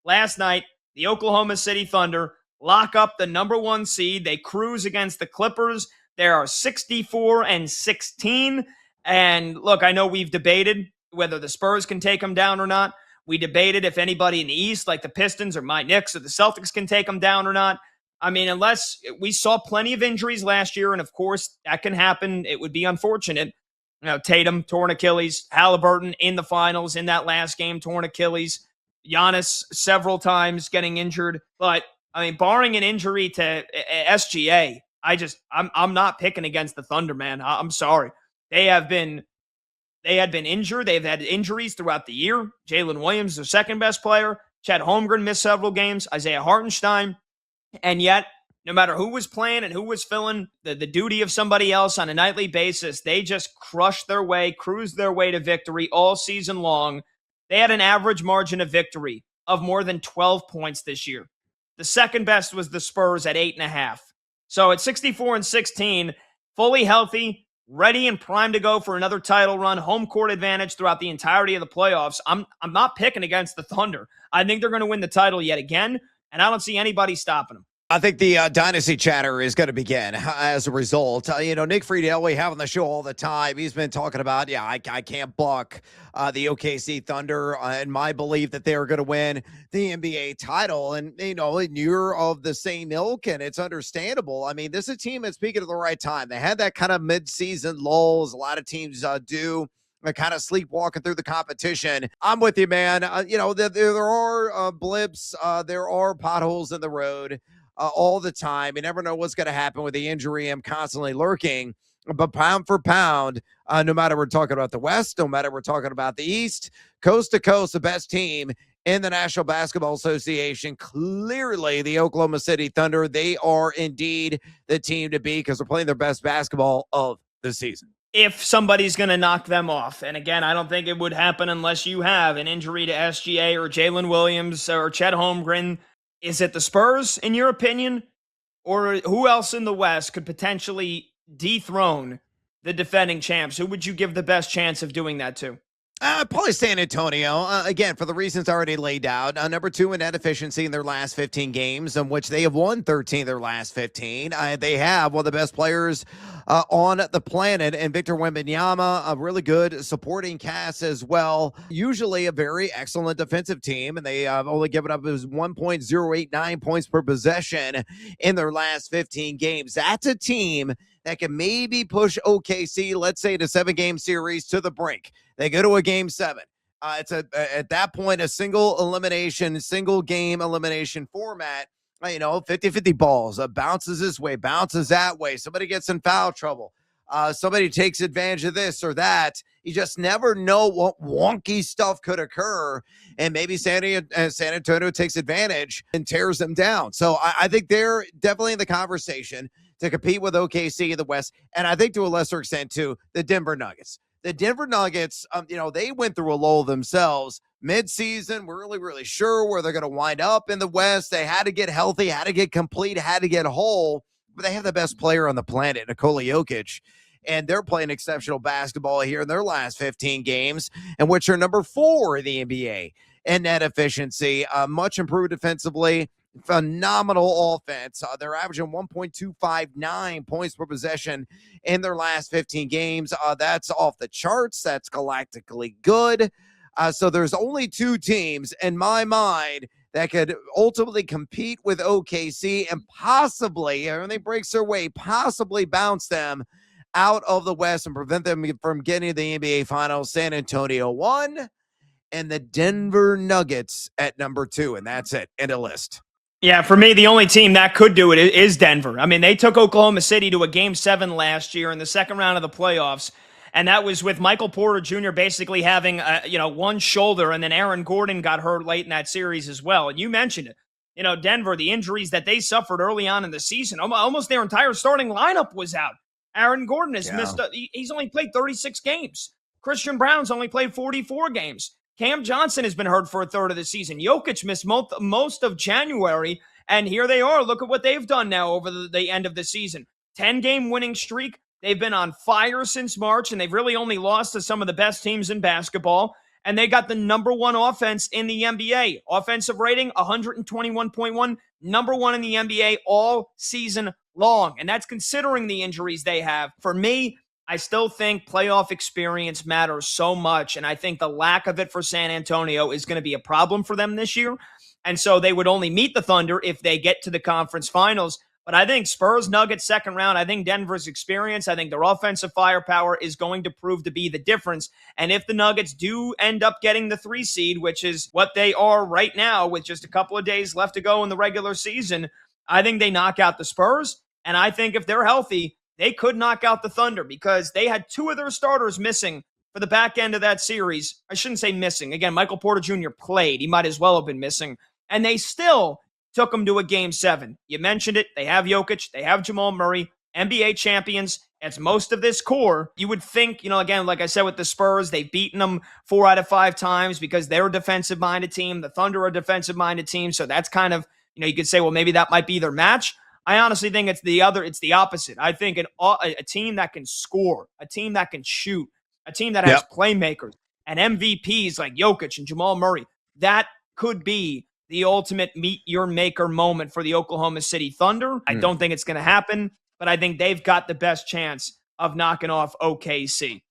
last night, the Oklahoma City Thunder lock up the number 1 seed. They cruise against the Clippers. They are 64-16. And look, I know we've debated whether the Spurs can take them down or not. We debated if anybody in the East, like the Pistons or my Knicks or the Celtics, can take them down or not. I mean, unless we saw plenty of injuries last year, and of course that can happen. It would be unfortunate. Tatum, torn Achilles, Halliburton in the finals in that last game, torn Achilles, Giannis several times getting injured. But I mean, barring an injury to SGA, I'm not picking against the Thunder, man. I'm sorry. They had been injured. They've had injuries throughout the year. Jalen Williams, their second best player. Chet Holmgren missed several games. Isaiah Hartenstein. And yet, no matter who was playing and who was filling the duty of somebody else on a nightly basis, they just crushed their way, cruised their way to victory all season long. They had an average margin of victory of more than 12 points this year. The second best was the Spurs at 8.5. So at 64-16, fully healthy, ready and primed to go for another title run, home court advantage throughout the entirety of the playoffs. I'm not picking against the Thunder. I think they're going to win the title yet again, and I don't see anybody stopping them. I think the dynasty chatter is going to begin as a result. Nick Friedel, we have on the show all the time. He's been talking about, I can't buck the OKC Thunder and my belief that they are going to win the NBA title. And, and you're of the same ilk, and it's understandable. I mean, this is a team that's peaking at the right time. They had that kind of mid-season lulls. A lot of teams do. They're kind of sleepwalking through the competition. I'm with you, man. There are blips. There are potholes in the road. All the time. You never know what's going to happen with the injury. I'm constantly lurking. But pound for pound, no matter we're talking about the West, no matter we're talking about the East, coast to coast, the best team in the National Basketball Association, clearly the Oklahoma City Thunder, they are indeed the team to beat because they're playing their best basketball of the season. If somebody's going to knock them off. And again, I don't think it would happen unless you have an injury to SGA or Jalen Williams or Chet Holmgren. Is it the Spurs, in your opinion, or who else in the West could potentially dethrone the defending champs? Who would you give the best chance of doing that to? Probably San Antonio, again, for the reasons already laid out. Number 2 in net efficiency in their last 15 games, in which they have won 13 of their last 15. They have one of the best players on the planet, and Victor Wembanyama, a really good supporting cast as well. Usually a very excellent defensive team, and they have only given up 1.089 points per possession in their last 15 games. That's a team that can maybe push OKC, let's say, to 7-game series to the brink. They go to a game 7. It's at that point a single game elimination format. 50-50 balls, bounces this way, bounces that way. Somebody gets in foul trouble. Somebody takes advantage of this or that. You just never know what wonky stuff could occur, and maybe San Antonio takes advantage and tears them down. So I think they're definitely in the conversation to compete with OKC in the West, and I think to a lesser extent too, the Denver Nuggets. The Denver Nuggets, they went through a lull themselves mid-season. We're really, really sure where they're going to wind up in the West. They had to get healthy, had to get complete, had to get whole, but they have the best player on the planet, Nikola Jokic, and they're playing exceptional basketball here in their last 15 games, and which are number 4 in the NBA in net efficiency, much improved defensively. Phenomenal offense. They're averaging 1.259 points per possession in their last 15 games. That's off the charts. That's galactically good. So there's only 2 teams in my mind that could ultimately compete with OKC and possibly, when they break their way, possibly bounce them out of the West and prevent them from getting to the NBA Finals. San Antonio 1 and the Denver Nuggets at number 2. And that's it. End of list. Yeah, for me, the only team that could do it is Denver. I mean, they took Oklahoma City to a Game 7 last year in the second round of the playoffs, and that was with Michael Porter Jr. basically having, one shoulder, and then Aaron Gordon got hurt late in that series as well. And you mentioned it. Denver, the injuries that they suffered early on in the season, almost their entire starting lineup was out. Aaron Gordon has missed. He's only played 36 games. Christian Brown's only played 44 games. Cam Johnson has been hurt for a third of the season. Jokic missed most of January, and here they are. Look at what they've done now over the end of the season. 10-game winning streak. They've been on fire since March, and they've really only lost to some of the best teams in basketball. and they got the number one offense in the NBA. Offensive rating, 121.1, number one in the NBA all season long. And that's considering the injuries they have. For me, I still think playoff experience matters so much. And I think the lack of it for San Antonio is going to be a problem for them this year. And so they would only meet the Thunder if they get to the conference finals. But I think Spurs, Nuggets, second round, I think Denver's experience, I think their offensive firepower is going to prove to be the difference. And if the Nuggets do end up getting the 3 seed, which is what they are right now with just a couple of days left to go in the regular season, I think they knock out the Spurs. And I think if they're healthy, they could knock out the Thunder because they had 2 of their starters missing for the back end of that series. I shouldn't say missing. Again, Michael Porter Jr. played. He might as well have been missing. And they still took them to a game 7. You mentioned it. They have Jokic. They have Jamal Murray, NBA champions. It's most of this core. You would think, again, like I said with the Spurs, they've beaten them 4 out of 5 times because they're a defensive-minded team. The Thunder are a defensive-minded team. So that's kind of, you could say, well, maybe that might be their match. I honestly think it's the opposite. I think a team that can score, a team that can shoot, a team that has playmakers and MVPs like Jokic and Jamal Murray, that could be the ultimate meet your maker moment for the Oklahoma City Thunder. I don't think it's going to happen, but I think they've got the best chance of knocking off OKC.